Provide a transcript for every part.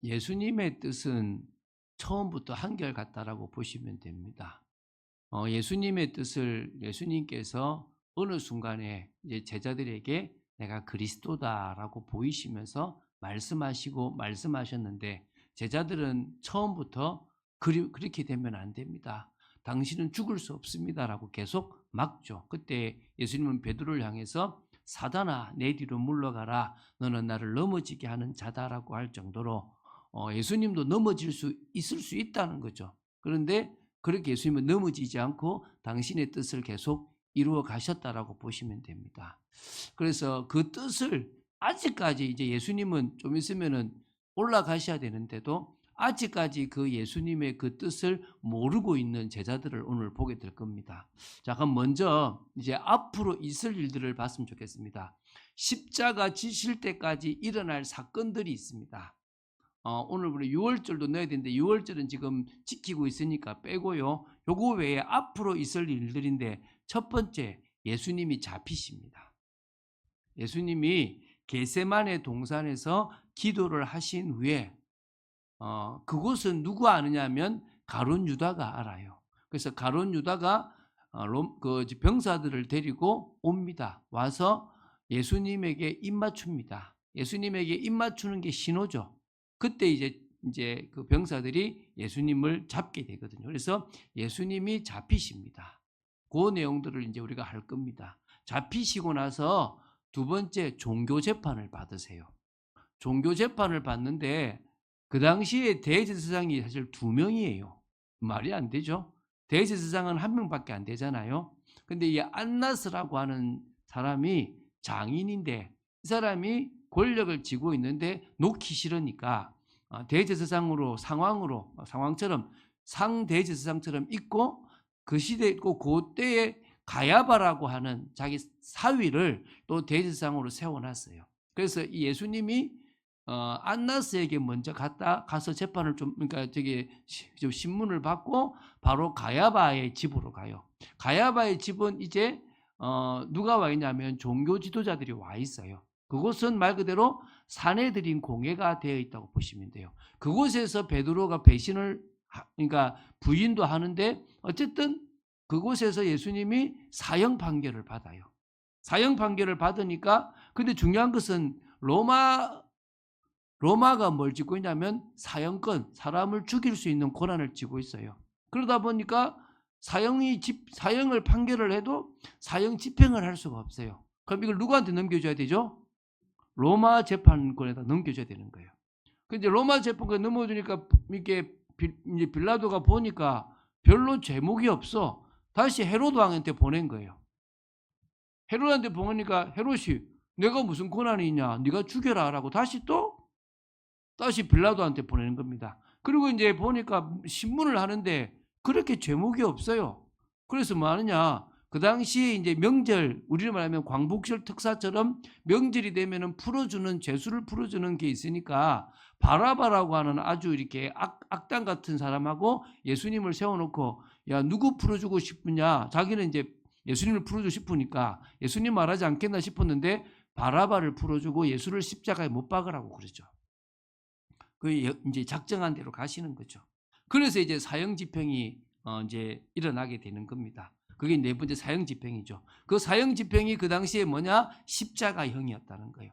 예수님의 뜻은 처음부터 한결같다라고 보시면 됩니다. 예수님의 뜻을 예수님께서 어느 순간에 이제 제자들에게 내가 그리스도다라고 보이시면서 말씀하셨는데 제자들은 처음부터 그렇게 되면 안 됩니다. 당신은 죽을 수 없습니다라고 계속 막죠. 그때 예수님은 베드로를 향해서 사단아 내 뒤로 물러가라 너는 나를 넘어지게 하는 자다라고 할 정도로 예수님도 넘어질 수 있을 수 있다는 거죠. 그런데 그렇게 예수님은 넘어지지 않고 당신의 뜻을 계속 이루어 가셨다라고 보시면 됩니다. 그래서 그 뜻을 아직까지 이제 예수님은 좀 있으면은 올라가셔야 되는데도 아직까지 그 예수님의 그 뜻을 모르고 있는 제자들을 오늘 보게 될 겁니다. 자, 그럼 먼저 이제 앞으로 있을 일들을 봤으면 좋겠습니다. 십자가 지실 때까지 일어날 사건들이 있습니다. 오늘 우리 6월절도 넣어야 되는데 6월절은 지금 지키고 있으니까 빼고요. 요거 외에 앞으로 있을 일들인데 첫 번째 예수님이 잡히십니다. 예수님이 겟세마네 동산에서 기도를 하신 후에 그곳은 누가 아느냐면 가룟 유다가 알아요. 그래서 가룟 유다가 그 병사들을 데리고 옵니다. 와서 예수님에게 입맞춥니다. 예수님에게 입맞추는 게 신호죠. 그때 이제 그 병사들이 예수님을 잡게 되거든요. 그래서 예수님이 잡히십니다. 그 내용들을 이제 우리가 할 겁니다. 잡히시고 나서 두 번째 종교 재판을 받으세요. 종교 재판을 받는데 그 당시에 대제사장이 사실 2명이에요. 말이 안 되죠. 대제사장은 1명밖에 안 되잖아요. 근데 이 안나스라고 하는 사람이 장인인데 이 사람이 권력을 쥐고 있는데 놓기 싫으니까 상황처럼 상대제사장처럼 있고 그 시대에 있고 그때에 가야바라고 하는 자기 사위를 또 대제사장으로 세워놨어요. 그래서 이 예수님이 안나스에게 먼저 가서 재판을 그러니까 좀 신문을 받고 바로 가야바의 집으로 가요. 가야바의 집은 이제 누가 와 있냐면 종교 지도자들이 와 있어요. 그곳은 말 그대로 사내들인 공회가 되어 있다고 보시면 돼요. 그곳에서 베드로가 그러니까 부인도 하는데 어쨌든 그곳에서 예수님이 사형 판결을 받아요. 사형 판결을 받으니까 근데 중요한 것은 로마가 뭘 쥐고 있냐면 사형권, 사람을 죽일 수 있는 권한을 쥐고 있어요. 그러다 보니까 사형을 판결을 해도 사형 집행을 할 수가 없어요. 그럼 이걸 누구한테 넘겨줘야 되죠? 로마 재판권에다 넘겨줘야 되는 거예요. 근데 로마 재판권에 넘어주니까 이게 이제 빌라도가 보니까 별로 제목이 없어. 다시 헤로드 왕한테 보낸 거예요. 헤로드한테 보내니까 헤롯이 내가 무슨 권한이 있냐? 네가 죽여라라고 다시 빌라도한테 보내는 겁니다. 그리고 이제 보니까 신문을 하는데 그렇게 제목이 없어요. 그래서 뭐 하느냐? 그 당시에 이제 명절, 우리로 말하면 광복절 특사처럼 명절이 되면은 죄수를 풀어주는 게 있으니까 바라바라고 하는 아주 이렇게 악당 같은 사람하고 예수님을 세워놓고 야, 누구 풀어주고 싶으냐? 자기는 이제 예수님을 풀어주고 싶으니까 예수님 말하지 않겠나 싶었는데 바라바를 풀어주고 예수를 십자가에 못 박으라고 그러죠. 그 이제 작정한 대로 가시는 거죠. 그래서 이제 사형 집행이 이제 일어나게 되는 겁니다. 그게 네 번째 사형 집행이죠. 그 사형 집행이 그 당시에 뭐냐? 십자가형이었다는 거예요.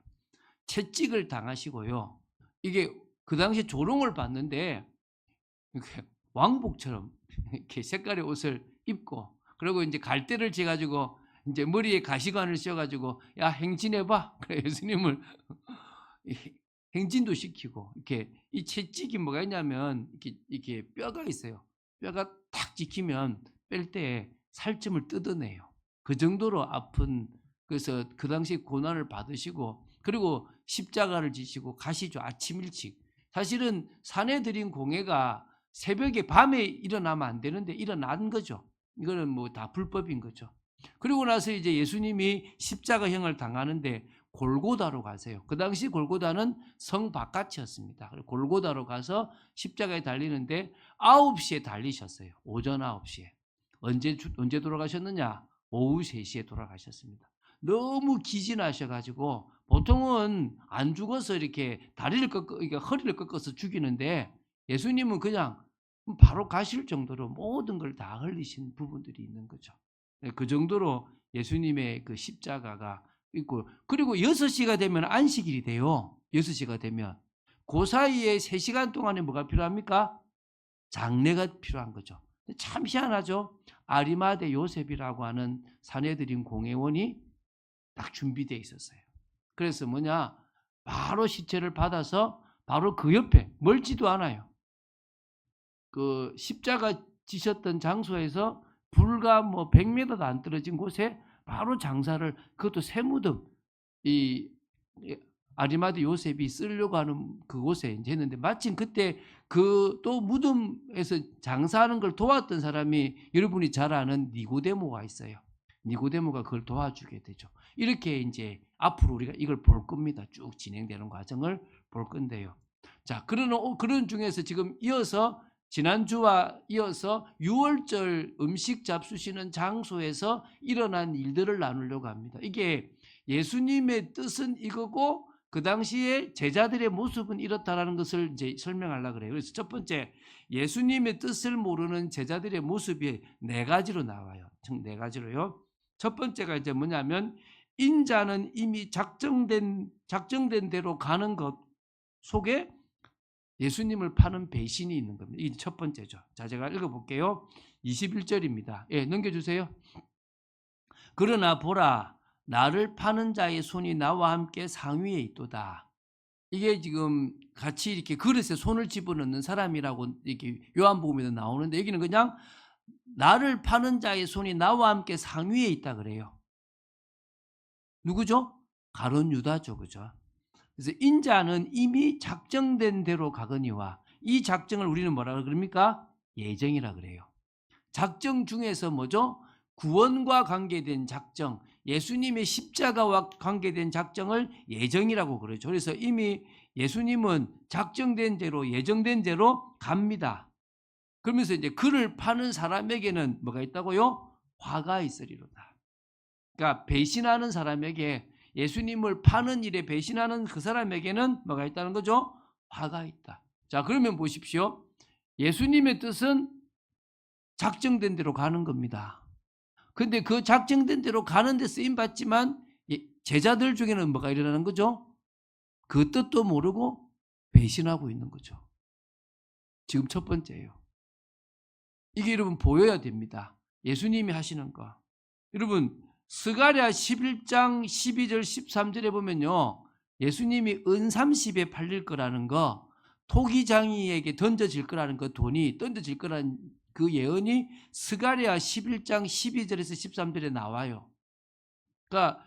채찍을 당하시고요. 이게 그 당시에 조롱을 받는데 이렇게 왕복처럼 이렇게 색깔의 옷을 입고 그리고 이제 갈대를 쥐 가지고 이제 머리에 가시관을 씌워 가지고 야 행진해 봐. 그래 예수님을 행진도 시키고 이렇게 이 채찍이 뭐가 있냐면 이렇게 뼈가 있어요. 뼈가 탁 찍히면 뺄 때 살점을 뜯어내요. 그 정도로 아픈 그래서 그 당시 고난을 받으시고 그리고 십자가를 지시고 가시죠. 아침 일찍. 사실은 사내들인 공회가 새벽에 밤에 일어나면 안 되는데 일어난 거죠. 이거는 뭐 다 불법인 거죠. 그리고 나서 이제 예수님이 십자가형을 당하는데 골고다로 가세요. 그 당시 골고다는 성 바깥이었습니다. 골고다로 가서 십자가에 달리는데 9시에 달리셨어요. 오전 9시에. 언제 돌아가셨느냐? 오후 3시에 돌아가셨습니다. 너무 기진하셔가지고 보통은 안 죽어서 이렇게 다리를 꺾어, 이게 허리를 꺾어서 죽이는데 예수님은 그냥 바로 가실 정도로 모든 걸 다 흘리신 부분들이 있는 거죠. 그 정도로 예수님의 그 십자가가 있고, 그리고 6시가 되면 안식일이 돼요. 6시가 되면. 그 사이에 3시간 동안에 뭐가 필요합니까? 장례가 필요한 거죠. 참 희한하죠. 아리마대 요셉이라고 하는 사내들인 공회원이 딱 준비되어 있었어요. 그래서 뭐냐, 바로 시체를 받아서 바로 그 옆에, 멀지도 않아요, 그 십자가 지셨던 장소에서 불과 뭐 100m도 안 떨어진 곳에 바로 장사를, 그것도 새무덤, 이 아리마대 요셉이 쓰려고 하는 그곳에 이제 했는데, 마침 그때 그 또 무덤에서 장사하는 걸 도왔던 사람이 여러분이 잘 아는 니고데모가 있어요. 니고데모가 그걸 도와주게 되죠. 이렇게 이제 앞으로 우리가 이걸 볼 겁니다. 쭉 진행되는 과정을 볼 건데요. 자, 그런 중에서 지금 이어서 지난주와 이어서 유월절 음식 잡수시는 장소에서 일어난 일들을 나누려고 합니다. 이게 예수님의 뜻은 이거고 그 당시에 제자들의 모습은 이렇다라는 것을 이제 설명하려고 그래요. 그래서 첫 번째, 예수님의 뜻을 모르는 제자들의 모습이 4가지로 나와요. 총 4가지로요. 첫 번째가 이제 뭐냐면, 인자는 이미 작정된 대로 가는 것 속에 예수님을 파는 배신이 있는 겁니다. 이게 첫 번째죠. 자, 제가 읽어볼게요. 21절입니다. 예, 넘겨주세요. 그러나 보라, 나를 파는 자의 손이 나와 함께 상위에 있도다. 이게 지금 같이 이렇게 그릇에 손을 집어넣는 사람이라고 이렇게 요한복음에도 나오는데, 여기는 그냥 나를 파는 자의 손이 나와 함께 상위에 있다 그래요. 누구죠? 가룟 유다죠, 그죠? 그래서 인자는 이미 작정된 대로 가거니와, 이 작정을 우리는 뭐라 그럽니까? 예정이라 그래요. 작정 중에서 뭐죠? 구원과 관계된 작정, 예수님의 십자가와 관계된 작정을 예정이라고 그러죠. 그래서 이미 예수님은 작정된 대로, 예정된 대로 갑니다. 그러면서 이제 그를 파는 사람에게는 뭐가 있다고요? 화가 있으리로다. 그러니까 배신하는 사람에게, 예수님을 파는 일에 배신하는 그 사람에게는 뭐가 있다는 거죠? 화가 있다. 자, 그러면 보십시오. 예수님의 뜻은 작정된 대로 가는 겁니다. 근데 그 작정된 대로 가는 데 쓰임 받지만 제자들 중에는 뭐가 일어나는 거죠? 그 뜻도 모르고 배신하고 있는 거죠. 지금 첫 번째예요. 이게 여러분 보여야 됩니다. 예수님이 하시는 거. 여러분 스가랴 11장 12절 13절에 보면요, 예수님이 은 30에 팔릴 거라는 거, 토기장이에게 던져질 거라는 거, 돈이 던져질 거라는 그 예언이 스가랴 11장 12절에서 13절에 나와요. 그러니까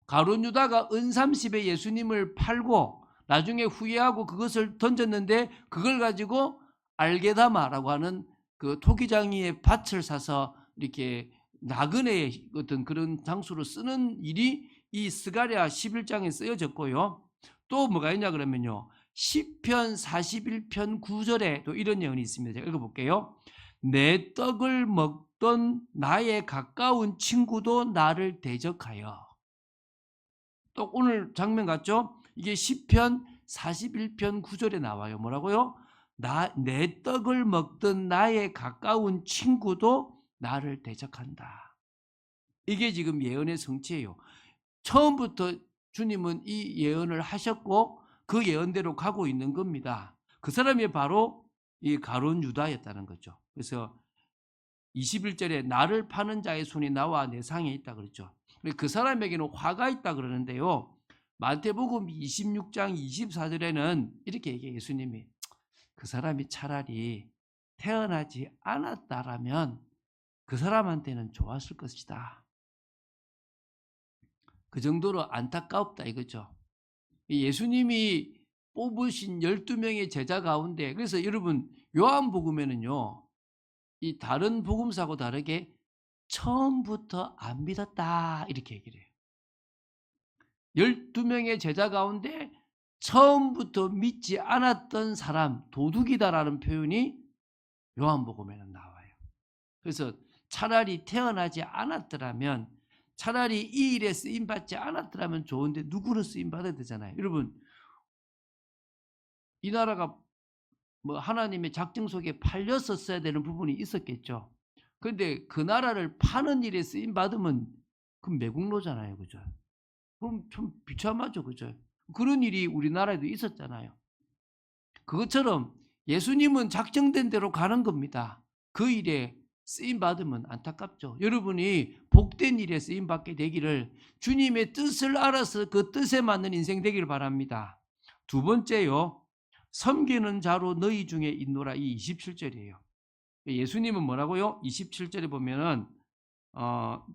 가룟 유다가 은 30에 예수님을 팔고 나중에 후회하고 그것을 던졌는데, 그걸 가지고 알게다마라고 하는 그 토기장이의 밭을 사서 이렇게 나그네의 어떤 그런 장소로 쓰는 일이 이 스가랴 11장에 쓰여졌고요. 또 뭐가 있냐 그러면요, 시편 41편 9절에 또 이런 예언이 있습니다. 제가 읽어볼게요. 내 떡을 먹던 나의 가까운 친구도 나를 대적하여. 또 오늘 장면 같죠? 이게 시편 41편 9절에 나와요. 뭐라고요? 내 떡을 먹던 나의 가까운 친구도 나를 대적한다. 이게 지금 예언의 성취예요. 처음부터 주님은 이 예언을 하셨고 그 예언대로 가고 있는 겁니다. 그 사람이 바로 이 가룟 유다였다는 거죠. 그래서 21절에 나를 파는 자의 손이 나와 내 상에 있다 그랬죠. 그 사람에게는 화가 있다 그러는데요, 마태복음 26장 24절에는 이렇게 얘기해요. 예수님이 그 사람이 차라리 태어나지 않았다라면 그 사람한테는 좋았을 것이다. 그 정도로 안타깝다 이거죠. 예수님이 뽑으신 12명의 제자 가운데, 그래서 여러분 요한복음에는요, 이 다른 복음사하고 다르게 처음부터 안 믿었다 이렇게 얘기를 해요. 12명의 제자 가운데 처음부터 믿지 않았던 사람, 도둑이다라는 표현이 요한복음에는 나와요. 그래서 차라리 태어나지 않았더라면 차라리 이 일에 쓰임 받지 않았더라면 좋은데 누구는 쓰임 받아야 되잖아요. 여러분, 이 나라가 뭐 하나님의 작정 속에 팔렸었어야 되는 부분이 있었겠죠. 그런데 그 나라를 파는 일에 쓰임 받으면 그럼 매국노잖아요, 그죠? 그럼 좀 비참하죠, 그죠? 그런 일이 우리나라에도 있었잖아요. 그것처럼 예수님은 작정된 대로 가는 겁니다. 그 일에 쓰임 받으면 안타깝죠. 여러분이 복된 일에 쓰임 받게 되기를, 주님의 뜻을 알아서 그 뜻에 맞는 인생 되기를 바랍니다. 두 번째요, 섬기는 자로 너희 중에 있노라. 이 27절이에요. 예수님은 뭐라고요? 27절에 보면은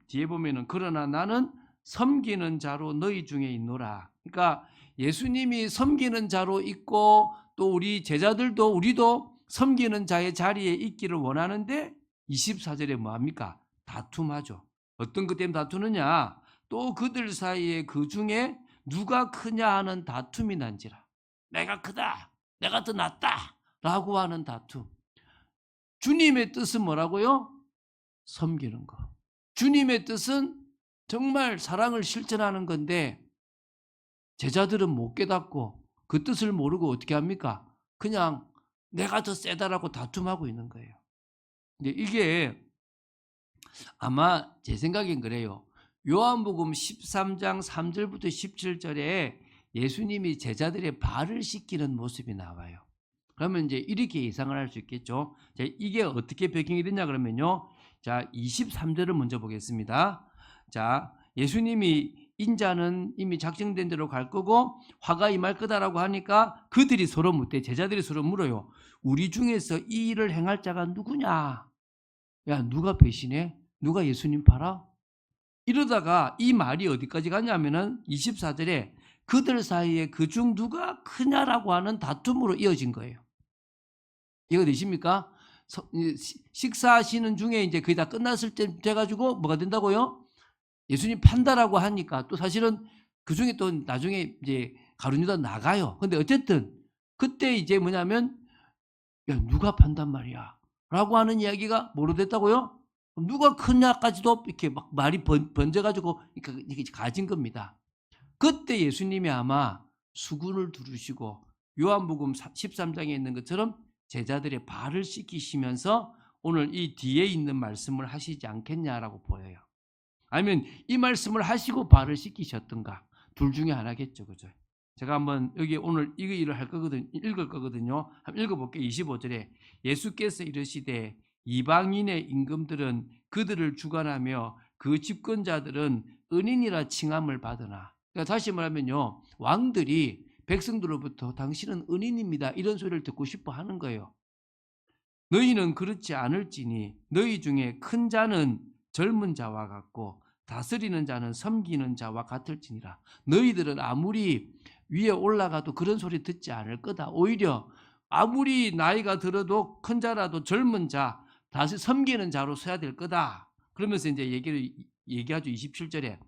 뒤에 보면은 그러나 나는 섬기는 자로 너희 중에 있노라. 그러니까 예수님이 섬기는 자로 있고 또 우리 제자들도 우리도 섬기는 자의 자리에 있기를 원하는데 24절에 뭐합니까? 다툼하죠. 어떤 것 때문에 다투느냐? 또 그들 사이에 그 중에 누가 크냐 하는 다툼이 난지라. 내가 크다, 내가 더 낫다 라고 하는 다툼. 주님의 뜻은 뭐라고요? 섬기는 거. 주님의 뜻은 정말 사랑을 실천하는 건데 제자들은 못 깨닫고 그 뜻을 모르고 어떻게 합니까? 그냥 내가 더 세다라고 다툼하고 있는 거예요. 근데 이게 아마 제 생각엔 그래요. 요한복음 13장 3절부터 17절에 예수님이 제자들의 발을 씻기는 모습이 나와요. 그러면 이제 이렇게 예상을 할 수 있겠죠. 자, 이게 어떻게 배경이 되냐 그러면요. 자, 23절을 먼저 보겠습니다. 자, 예수님이 인자는 이미 작정된 대로 갈 거고 화가 임할 거다라고 하니까 그들이 서로 묻대, 제자들이 서로 물어요. 우리 중에서 이 일을 행할 자가 누구냐? 야, 누가 배신해? 누가 예수님 팔아? 이러다가 이 말이 어디까지 가냐면은 24절에 그들 사이에 그중 누가 크냐라고 하는 다툼으로 이어진 거예요. 이해가 되십니까? 식사하시는 중에 이제 거의 다 끝났을 때 돼가지고 뭐가 된다고요? 예수님 판다라고 하니까 또 사실은 그 중에 또 나중에 이제 가룟유다 나가요. 근데 어쨌든 그때 이제 뭐냐면 야, 누가 판단 말이야 라고 하는 이야기가 뭐로 됐다고요? 누가 크냐까지도 이렇게 막 말이 번져가지고 이렇게 가진 겁니다. 그때 예수님이 아마 수군을 두르시고 요한복음 13장에 있는 것처럼 제자들의 발을 씻기시면서 오늘 이 뒤에 있는 말씀을 하시지 않겠냐라고 보여요. 아니면 이 말씀을 하시고 발을 씻기셨던가 둘 중에 하나겠죠. 그죠? 제가 한번 여기 오늘 이 일을 할 거거든요. 읽을 거거든요. 한번 읽어볼게요. 25절에 예수께서 이르시되 이방인의 임금들은 그들을 주관하며 그 집권자들은 은인이라 칭함을 받으나. 그러니까 다시 말하면요, 왕들이 백성들로부터 당신은 은인입니다 이런 소리를 듣고 싶어 하는 거예요. 너희는 그렇지 않을지니 너희 중에 큰 자는 젊은 자와 같고 다스리는 자는 섬기는 자와 같을지니라. 너희들은 아무리 위에 올라가도 그런 소리 듣지 않을 거다. 오히려 아무리 나이가 들어도 큰 자라도 젊은 자, 다시 섬기는 자로 서야 될 거다. 그러면서 이제 얘기하죠. 27절에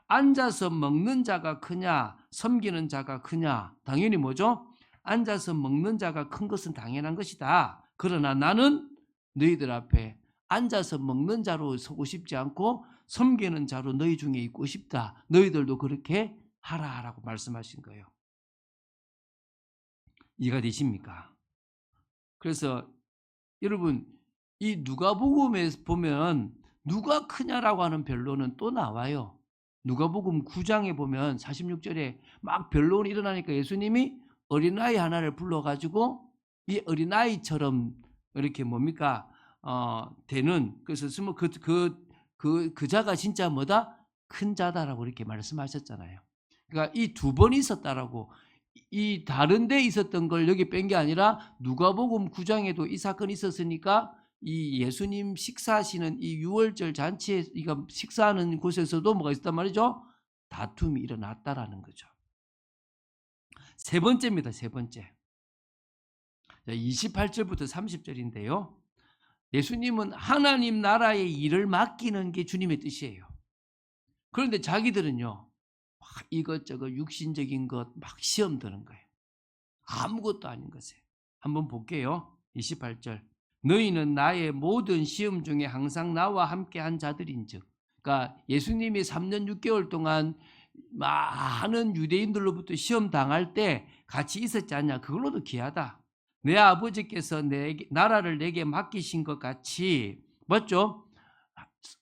앉아서 먹는 자가 크냐 섬기는 자가 크냐. 당연히 뭐죠? 앉아서 먹는 자가 큰 것은 당연한 것이다. 그러나 나는 너희들 앞에 앉아서 먹는 자로 서고 싶지 않고 섬기는 자로 너희 중에 있고 싶다. 너희들도 그렇게 하라라고 말씀하신 거예요. 이해가 되십니까? 그래서 여러분 이 누가복음에 보면 누가 크냐라고 하는 변론은 또 나와요. 누가복음 9장에 보면 46절에 막 변론이 일어나니까 예수님이 어린아이 하나를 불러가지고 이 어린아이처럼 이렇게 뭡니까? 되는, 그래서 그 자가 진짜 뭐다? 큰 자다라고 이렇게 말씀하셨잖아요. 그러니까 이 두 번 있었다라고, 이 다른 데 있었던 걸 여기 뺀 게 아니라 누가복음 9장에도 이 사건이 있었으니까 이 예수님 식사하시는 이 유월절 잔치에 이거 식사하는 곳에서도 뭐가 있었단 말이죠? 다툼이 일어났다라는 거죠. 세 번째입니다. 세 번째. 28절부터 30절인데요. 예수님은 하나님 나라의 일을 맡기는 게 주님의 뜻이에요. 그런데 자기들은요, 막 이것저것 육신적인 것 막 시험 드는 거예요. 아무것도 아닌 것에. 한번 볼게요. 28절. 너희는 나의 모든 시험 중에 항상 나와 함께 한 자들인즉 그러니까 예수님이 3년 6개월 동안 많은 유대인들로부터 시험 당할 때 같이 있었지 않냐. 그걸로도 귀하다. 내 아버지께서 나라를 내게 맡기신 것 같이, 맞죠?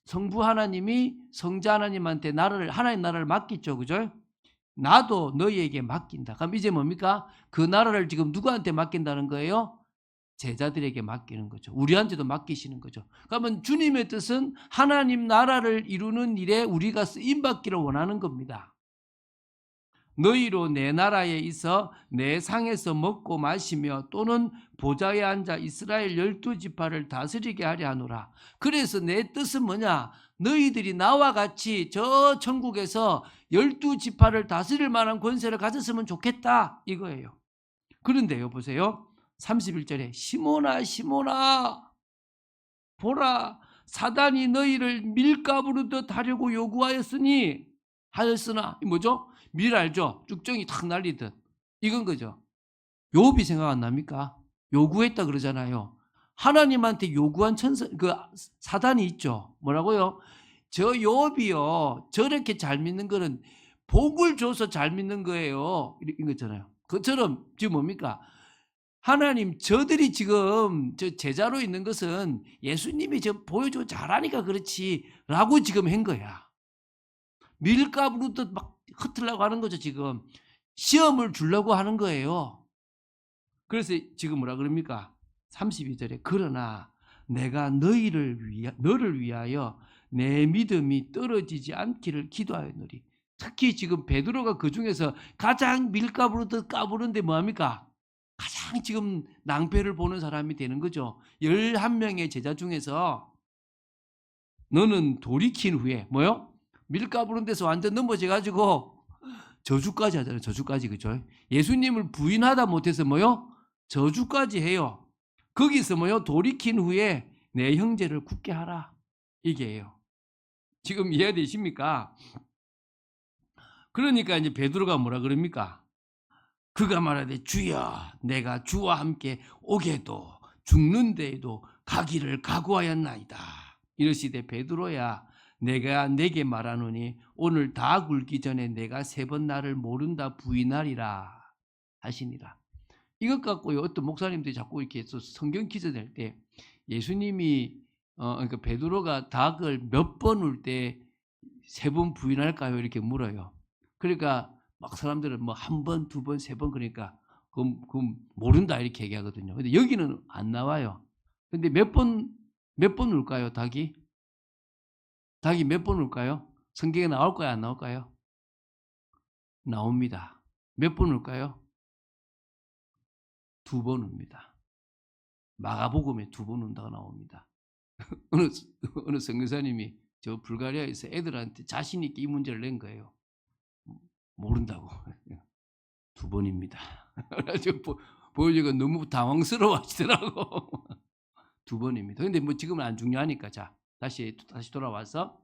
성부 하나님이 성자 하나님한테 하나님 나라를 맡겼죠. 그죠? 나도 너희에게 맡긴다. 그럼 이제 뭡니까? 그 나라를 지금 누구한테 맡긴다는 거예요? 제자들에게 맡기는 거죠. 우리한테도 맡기시는 거죠. 그러면 주님의 뜻은 하나님 나라를 이루는 일에 우리가 쓰임받기를 원하는 겁니다. 너희로 내 나라에 있어 내 상에서 먹고 마시며 또는 보좌에 앉아 이스라엘 12지파를 다스리게 하려 하노라. 그래서 내 뜻은 뭐냐? 너희들이 나와 같이 저 천국에서 12지파를 다스릴 만한 권세를 가졌으면 좋겠다 이거예요. 그런데요, 보세요. 31절에 시몬아 시몬아 보라 사단이 너희를 밀가부르듯 하려고 하였으나 뭐죠? 밀 알죠? 쭉정이 탁 날리듯 이건 거죠. 욥이 생각 안 납니까? 요구했다 그러잖아요. 하나님한테 요구한 사단이 있죠. 뭐라고요? 저 욥이요 저렇게 잘 믿는 거는 복을 줘서 잘 믿는 거예요. 이런 거잖아요. 그처럼 지금 뭡니까? 하나님 저들이 지금 저 제자로 있는 것은 예수님이 저 보여주고 잘하니까 그렇지 라고 지금 한 거야. 밀가부르듯 막 흩으려고 하는 거죠. 지금 시험을 주려고 하는 거예요. 그래서 지금 뭐라 그럽니까? 32절에 그러나 내가 너를 위하여 내 믿음이 떨어지지 않기를 기도하였노니. 특히 지금 베드로가 그 중에서 가장 밀가부르듯 까부는데 뭐합니까? 가장 지금 낭패를 보는 사람이 되는 거죠. 11명의 제자 중에서 너는 돌이킨 후에 뭐요? 밀가부른 데서 완전 넘어져가지고 저주까지 하잖아요. 저주까지. 그죠? 예수님을 부인하다 못해서 뭐요? 저주까지 해요. 거기서 뭐요? 돌이킨 후에 내 형제를 굳게 하라. 이게예요. 지금 이해되십니까? 그러니까 이제 베드로가 뭐라 그럽니까? 그가 말하되 주여 내가 주와 함께 오게도 죽는 데에도 가기를 각오하였나이다. 이러시되 베드로야 내가 내게 말하노니 오늘 다 굴기 전에 내가 3번 나를 모른다 부인하리라 하시니라. 이것 갖고요 어떤 목사님들이 자꾸 이렇게 성경 퀴즈 낼 때 예수님이 그러니까 베드로가 닭을 몇 번 울 때 3번 부인할까요? 이렇게 물어요. 그러니까 막 사람들은 뭐 1번, 2번, 3번 그러니까 그럼 모른다 이렇게 얘기하거든요. 근데 여기는 안 나와요. 근데 몇 번 울까요? 닭이 몇 번 울까요? 성경에 나올까요? 안 나올까요? 나옵니다. 몇 번 울까요? 2번 웁니다. 마가복음에 2번 운다고 나옵니다. 어느 선교사님이 저 불가리아에서 애들한테 자신 있게 이 문제를 낸 거예요. 모른다고. 2번입니다. 그래가지고 보여주고 너무 당황스러워 하시더라고. 2번입니다. 근데 뭐 지금은 안 중요하니까 자 다시 돌아와서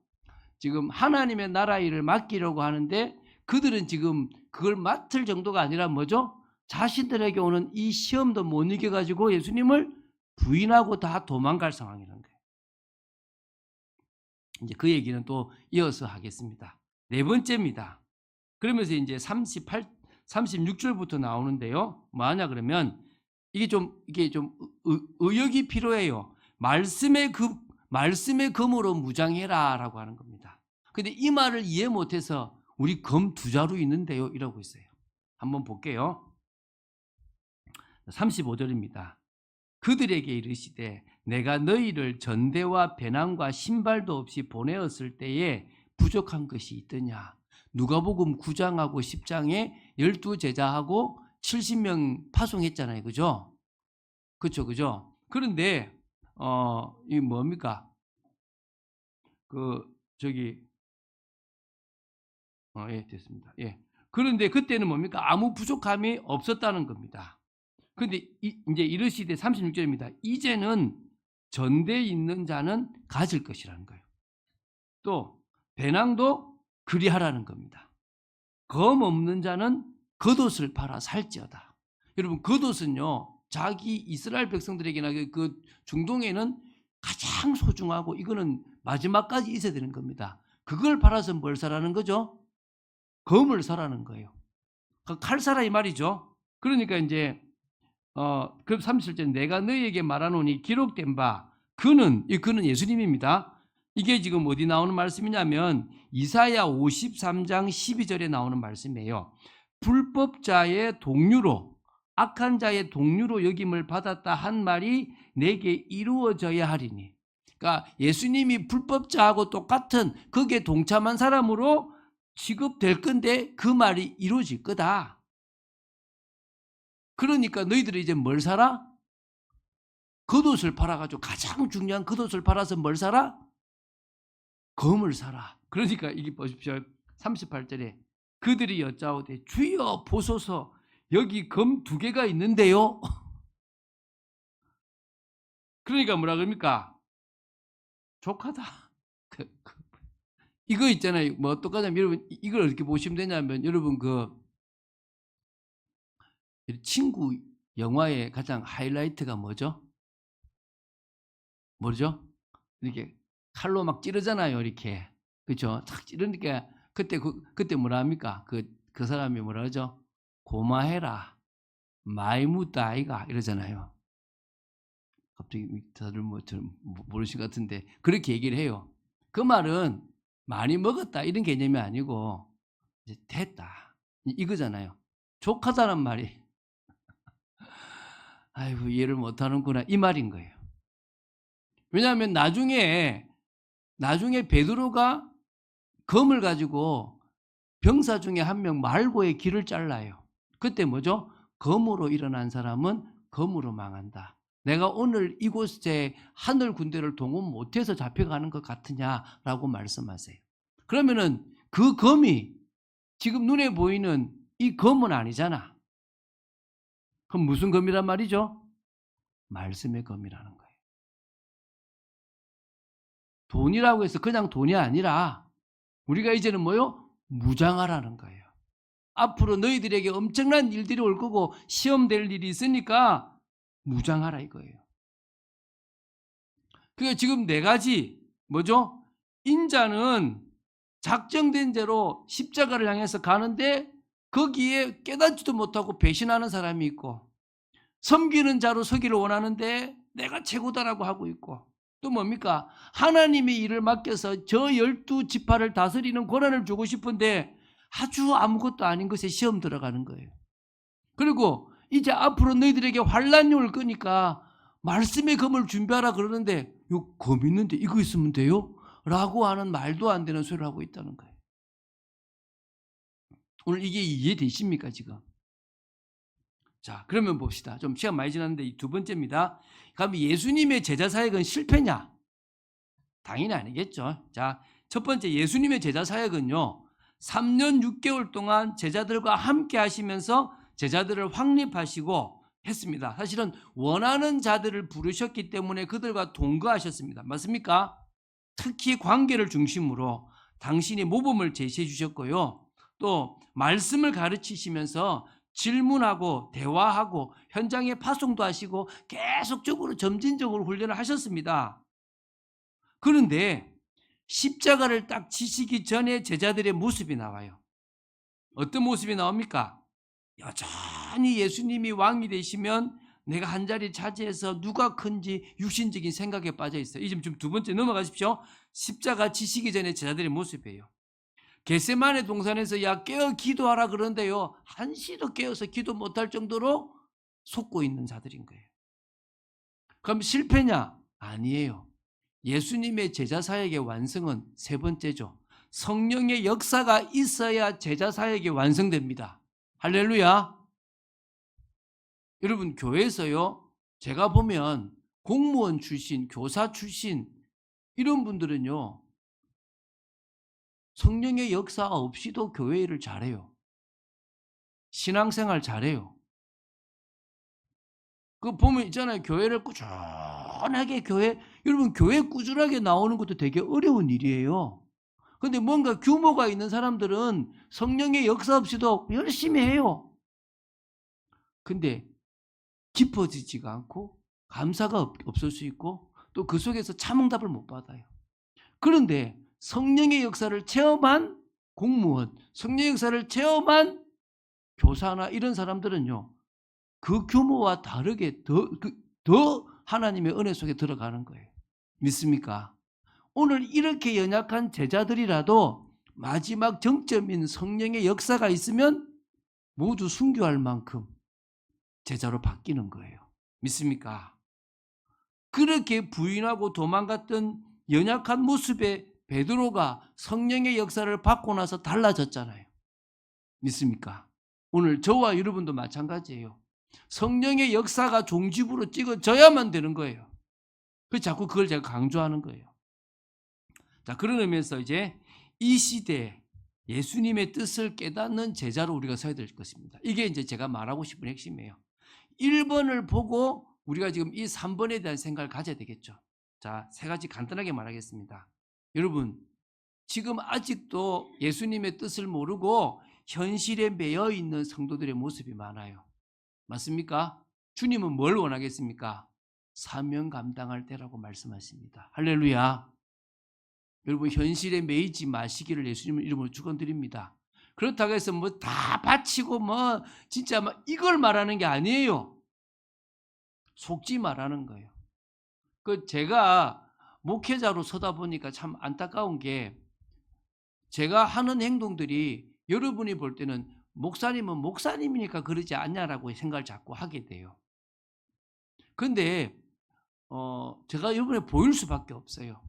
지금 하나님의 나라 일을 맡기려고 하는데 그들은 지금 그걸 맡을 정도가 아니라 뭐죠? 자신들에게 오는 이 시험도 못 이겨가지고 예수님을 부인하고 다 도망갈 상황이라는 거예요. 이제 그 얘기는 또 이어서 하겠습니다. 4번째입니다. 그러면서 이제 36절부터 나오는데요. 뭐하냐 그러면 이게 좀 의역이 필요해요. 말씀의 검으로 무장해라라고 하는 겁니다. 근데 이 말을 이해 못해서 우리 검 2자루 있는데요 이러고 있어요. 한번 볼게요. 35절입니다. 그들에게 이르시되 내가 너희를 전대와 배낭과 신발도 없이 보내었을 때에 부족한 것이 있더냐. 누가복음 9장하고 10장에 12제자하고 70명 파송했잖아요. 그죠? 그죠? 그런데 이 뭡니까? 예, 됐습니다. 예. 그런데 그때는 뭡니까? 아무 부족함이 없었다는 겁니다. 근데 이제 이르시되 36절입니다. 이제는 전대에 있는 자는 가질 것이라는 거예요. 또 배낭도 그리하라는 겁니다. 검 없는 자는 겉옷을 팔아 살지어다. 여러분 겉옷은요 자기 이스라엘 백성들에게나 그 중동에는 가장 소중하고 이거는 마지막까지 있어야 되는 겁니다. 그걸 팔아서 뭘 사라는 거죠? 검을 사라는 거예요. 칼 사라 이 말이죠. 그러니까 이제 그 37절 내가 너희에게 말하노니 기록된 바 그는 예수님입니다. 이게 지금 어디 나오는 말씀이냐면 이사야 53장 12절에 나오는 말씀이에요. 불법자의 동류로 악한 자의 동류로 여김을 받았다 한 말이 내게 이루어져야 하리니. 그러니까 예수님이 불법자하고 똑같은 거기에 동참한 사람으로 취급될 건데 그 말이 이루어질 거다. 그러니까 너희들이 이제 뭘 사라? 겉옷을 팔아가지고 가장 중요한 겉옷을 팔아서 뭘 사라? 검을 사라. 그러니까 이게 보십시오. 38절에 그들이 여짜오되 주여 보소서 여기 검 2개가 있는데요. 그러니까 뭐라 그럽니까? 족하다. 이거 있잖아요. 뭐 어떡하냐면 여러분 이걸 어떻게 보시면 되냐면 여러분 친구 영화의 가장 하이라이트가 뭐죠? 뭐죠? 이렇게 칼로 막 찌르잖아요. 이렇게. 그렇죠? 탁 찌르니까 그때 뭐라 합니까? 그 사람이 뭐라 하죠? 고마해라. 많이 묻다 아이가 이러잖아요. 갑자기 다들 모르신 것 같은데 그렇게 얘기를 해요. 그 말은 많이 먹었다 이런 개념이 아니고 이제 됐다 이거잖아요. 족하다는 말이 아이고 이해를 못하는구나 이 말인 거예요. 왜냐하면 나중에 베드로가 검을 가지고 병사 중에 한 명 말고의 길을 잘라요. 그때 뭐죠? 검으로 일어난 사람은 검으로 망한다. 내가 오늘 이곳에 하늘 군대를 동원 못해서 잡혀가는 것 같으냐라고 말씀하세요. 그러면은 그 검이 지금 눈에 보이는 이 검은 아니잖아. 그럼 무슨 검이란 말이죠? 말씀의 검이라는 거예요. 돈이라고 해서 그냥 돈이 아니라 우리가 이제는 뭐요? 무장하라는 거예요. 앞으로 너희들에게 엄청난 일들이 올 거고 시험될 일이 있으니까 무장하라 이거예요. 그러니까 지금 4가지 뭐죠? 인자는 작정된 대로 십자가를 향해서 가는데 거기에 깨닫지도 못하고 배신하는 사람이 있고 섬기는 자로 서기를 원하는데 내가 최고다라고 하고 있고 또 뭡니까? 하나님의 일을 맡겨서 저 12지파를 다스리는 권한을 주고 싶은데 아주 아무것도 아닌 것에 시험 들어가는 거예요. 그리고 이제 앞으로 너희들에게 환란이 올 거니까 말씀의 검을 준비하라 그러는데 요 검 있는데 이거 있으면 돼요? 라고 하는 말도 안 되는 소리를 하고 있다는 거예요. 오늘 이게 이해되십니까 지금? 자 그러면 봅시다. 좀 시간 많이 지났는데 이 2번째입니다. 그럼 예수님의 제자 사역은 실패냐? 당연히 아니겠죠. 자, 첫 번째 예수님의 제자 사역은요. 3년 6개월 동안 제자들과 함께 하시면서 제자들을 확립하시고 했습니다. 사실은 원하는 자들을 부르셨기 때문에 그들과 동거하셨습니다. 맞습니까? 특히 관계를 중심으로 당신이 모범을 제시해 주셨고요. 또 말씀을 가르치시면서 질문하고 대화하고 현장에 파송도 하시고 계속적으로 점진적으로 훈련을 하셨습니다. 그런데 십자가를 딱 지시기 전에 제자들의 모습이 나와요. 어떤 모습이 나옵니까? 여전히 예수님이 왕이 되시면 내가 한 자리 차지해서 누가 큰지 육신적인 생각에 빠져 있어요. 이제 좀 2번째 넘어가십시오. 십자가 지시기 전에 제자들의 모습이에요. 겟세마네 동산에서 야 깨어 기도하라 그러는데요. 한시도 깨어서 기도 못할 정도로 속고 있는 자들인 거예요. 그럼 실패냐? 아니에요. 예수님의 제자 사역의 완성은 3번째죠. 성령의 역사가 있어야 제자 사역이 완성됩니다. 할렐루야. 여러분 교회에서요. 제가 보면 공무원 출신, 교사 출신 이런 분들은요. 성령의 역사 없이도 교회 일을 잘해요. 신앙생활 잘해요. 그 보면 있잖아요. 교회를 꾸준하게 여러분 교회 꾸준하게 나오는 것도 되게 어려운 일이에요. 근데 뭔가 규모가 있는 사람들은 성령의 역사 없이도 열심히 해요. 근데 깊어지지가 않고 감사가 없을 수 있고 또 그 속에서 참 응답을 못 받아요. 그런데 성령의 역사를 체험한 공무원, 성령의 역사를 체험한 교사나 이런 사람들은요, 그 규모와 다르게 더 하나님의 은혜 속에 들어가는 거예요. 믿습니까? 오늘 이렇게 연약한 제자들이라도 마지막 정점인 성령의 역사가 있으면 모두 순교할 만큼 제자로 바뀌는 거예요. 믿습니까? 그렇게 부인하고 도망갔던 연약한 모습의 베드로가 성령의 역사를 받고 나서 달라졌잖아요. 믿습니까? 오늘 저와 여러분도 마찬가지예요. 성령의 역사가 종집으로 찍어져야만 되는 거예요. 그래서 자꾸 그걸 제가 강조하는 거예요. 자, 그런 의미에서 이제 이 시대에 예수님의 뜻을 깨닫는 제자로 우리가 서야 될 것입니다. 이게 이제 제가 말하고 싶은 핵심이에요. 1번을 보고 우리가 지금 이 3번에 대한 생각을 가져야 되겠죠. 자, 세 가지 간단하게 말하겠습니다. 여러분, 지금 아직도 예수님의 뜻을 모르고 현실에 매여 있는 성도들의 모습이 많아요. 맞습니까? 주님은 뭘 원하겠습니까? 사명 감당할 때라고 말씀하십니다. 할렐루야. 여러분, 현실에 매이지 마시기를 예수님의 이름으로 축원드립니다. 그렇다고 해서 뭐 다 바치고 뭐 진짜 막 이걸 말하는 게 아니에요. 속지 말하는 거예요. 제가 목회자로 서다 보니까 참 안타까운 게 제가 하는 행동들이 여러분이 볼 때는 목사님은 목사님이니까 그러지 않냐라고 생각을 자꾸 하게 돼요. 그런데 제가 여러분에 보일 수밖에 없어요.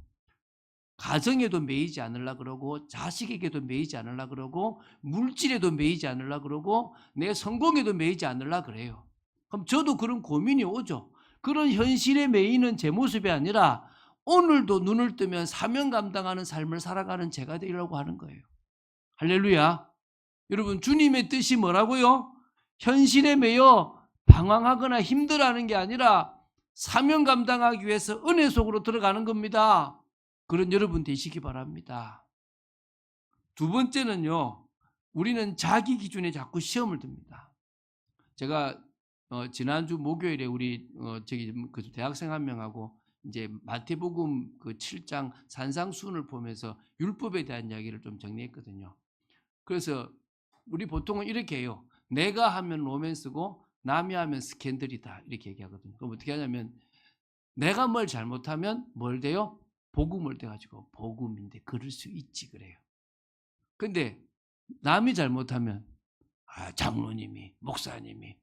가정에도 매이지 않으려 그러고 자식에게도 매이지 않으려 그러고 물질에도 매이지 않으려 그러고 내 성공에도 매이지 않으려 그래요. 그럼 저도 그런 고민이 오죠. 그런 현실에 매이는 제 모습이 아니라 오늘도 눈을 뜨면 사명 감당하는 삶을 살아가는 제가 되려고 하는 거예요. 할렐루야. 여러분, 주님의 뜻이 뭐라고요? 현실에 매여 방황하거나 힘들어하는 게 아니라 사명 감당하기 위해서 은혜 속으로 들어가는 겁니다. 그런 여러분 되시기 바랍니다. 두 번째는요, 우리는 자기 기준에 자꾸 시험을 듭니다. 제가 지난주 목요일에 우리 그 대학생 한 명하고 이제 마태복음 그 7장 산상수훈을 보면서 율법에 대한 이야기를 좀 정리했거든요. 그래서 우리 보통은 이렇게 해요. 내가 하면 로맨스고 남이 하면 스캔들이다 이렇게 얘기하거든요. 그럼 어떻게 하냐면 내가 뭘 잘못하면 뭘 돼요? 복음을 돼가지고 복음인데 그럴 수 있지 그래요. 근데 남이 잘못하면 장로님이 목사님이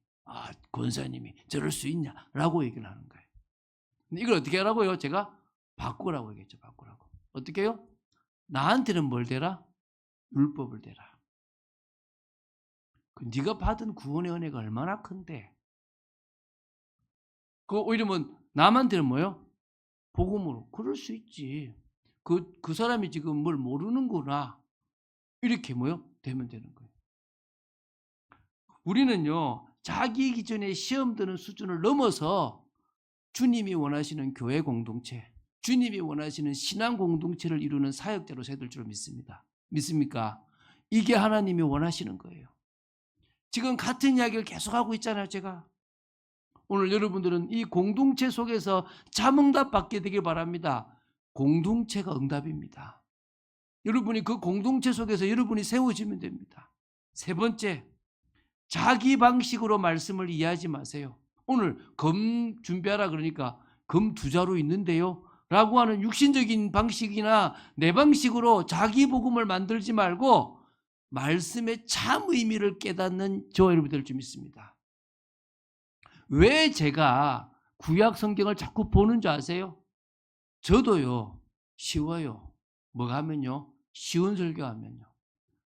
권사님이 저럴 수 있냐라고 얘기를 하는 거예요. 근데 이걸 어떻게 하라고요? 제가 바꾸라고 얘기했죠. 바꾸라고. 어떻게 해요? 나한테는 뭘 대라? 율법을 대라. 네가 받은 구원의 은혜가 얼마나 큰데. 오히려 남한테는 뭐예요? 복음으로. 그럴 수 있지. 그 사람이 지금 뭘 모르는구나. 이렇게 되면 되는 거예요. 우리는요, 자기 기준에 시험 드는 수준을 넘어서 주님이 원하시는 교회 공동체, 주님이 원하시는 신앙 공동체를 이루는 사역자로 세될 줄 믿습니다. 믿습니까? 이게 하나님이 원하시는 거예요. 지금 같은 이야기를 계속하고 있잖아요, 제가. 오늘 여러분들은 이 공동체 속에서 잠응답 받게 되길 바랍니다. 공동체가 응답입니다. 여러분이 그 공동체 속에서 여러분이 세워지면 됩니다. 세 번째, 자기 방식으로 말씀을 이해하지 마세요. 오늘 검 준비하라 그러니까 검 2자루 있는데요 라고 하는 육신적인 방식이나 내 방식으로 자기 복음을 만들지 말고 말씀의 참 의미를 깨닫는 저와 여러분들 좀 있습니다. 왜 제가 구약 성경을 자꾸 보는 줄 아세요? 저도요, 쉬워요. 뭐가 하면요? 쉬운 설교하면요.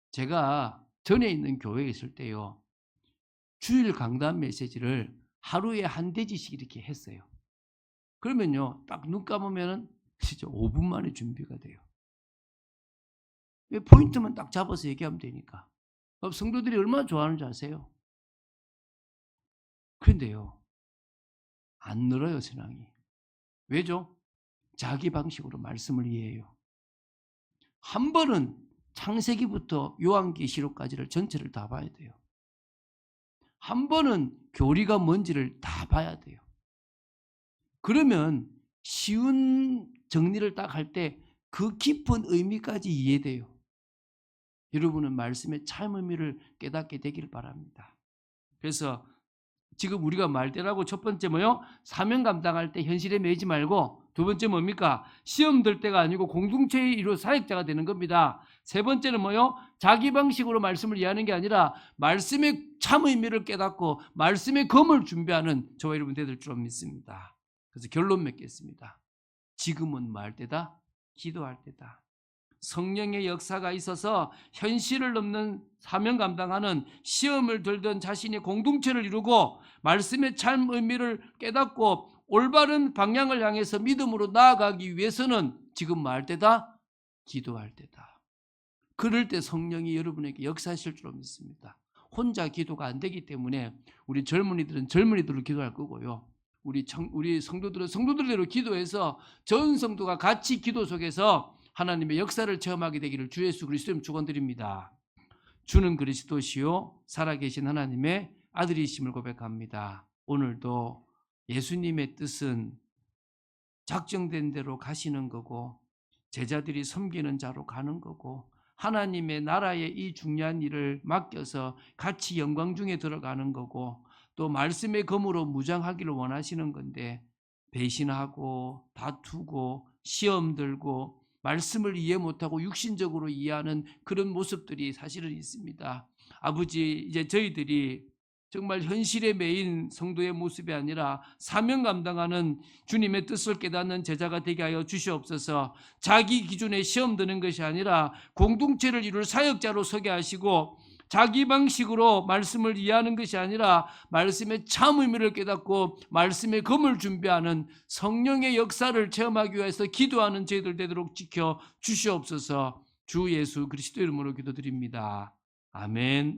제가 전에 있는 교회에 있을 때요, 주일 강단 메시지를 하루에 한 대지씩 이렇게 했어요. 그러면요, 딱 눈 감으면 진짜 5분 만에 준비가 돼요. 포인트만 딱 잡아서 얘기하면 되니까. 성도들이 얼마나 좋아하는지 아세요? 그런데요, 안 늘어요, 신앙이. 왜죠? 자기 방식으로 말씀을 이해해요. 한 번은 창세기부터 요한계시록까지를 전체를 다 봐야 돼요. 한 번은 교리가 뭔지를 다 봐야 돼요. 그러면 쉬운 정리를 딱 할 때 그 깊은 의미까지 이해돼요. 여러분은 말씀의 참 의미를 깨닫게 되기를 바랍니다. 그래서 지금 우리가 말대라고 첫 번째 뭐요? 사명 감당할 때 현실에 매이지 말고, 두 번째 뭡니까? 시험 들 때가 아니고 공동체의 일호 사역자가 되는 겁니다. 세 번째는 뭐요? 자기 방식으로 말씀을 이해하는 게 아니라 말씀의 참 의미를 깨닫고 말씀의 검을 준비하는 저와 여러분 되될 줄 믿습니다. 그래서 결론 맺겠습니다. 지금은 말 때다, 기도할 때다. 성령의 역사가 있어서 현실을 넘는 사명 감당하는 시험을 들던 자신의 공동체를 이루고 말씀의 참 의미를 깨닫고 올바른 방향을 향해서 믿음으로 나아가기 위해서는 지금 말 때다, 기도할 때다. 그럴 때 성령이 여러분에게 역사하실 줄 믿습니다. 혼자 기도가 안 되기 때문에 우리 젊은이들은 젊은이들로 기도할 거고요. 우리 성도들은 성도들대로 기도해서 전 성도가 같이 기도 속에서 하나님의 역사를 체험하게 되기를 주 예수 그리스도님 축원드립니다. 주는 그리스도시요 살아계신 하나님의 아들이심을 고백합니다. 오늘도 예수님의 뜻은 작정된 대로 가시는 거고 제자들이 섬기는 자로 가는 거고 하나님의 나라의 이 중요한 일을 맡겨서 같이 영광 중에 들어가는 거고 또 말씀의 검으로 무장하기를 원하시는 건데 배신하고 다투고 시험 들고 말씀을 이해 못하고 육신적으로 이해하는 그런 모습들이 사실은 있습니다. 아버지, 이제 저희들이 정말 현실에 매인 성도의 모습이 아니라 사명 감당하는 주님의 뜻을 깨닫는 제자가 되게 하여 주시옵소서. 자기 기준에 시험 드는 것이 아니라 공동체를 이룰 사역자로 서게 하시고 자기 방식으로 말씀을 이해하는 것이 아니라 말씀의 참 의미를 깨닫고 말씀의 검을 준비하는 성령의 역사를 체험하기 위해서 기도하는 저희들 되도록 지켜 주시옵소서. 주 예수 그리스도 이름으로 기도드립니다. 아멘.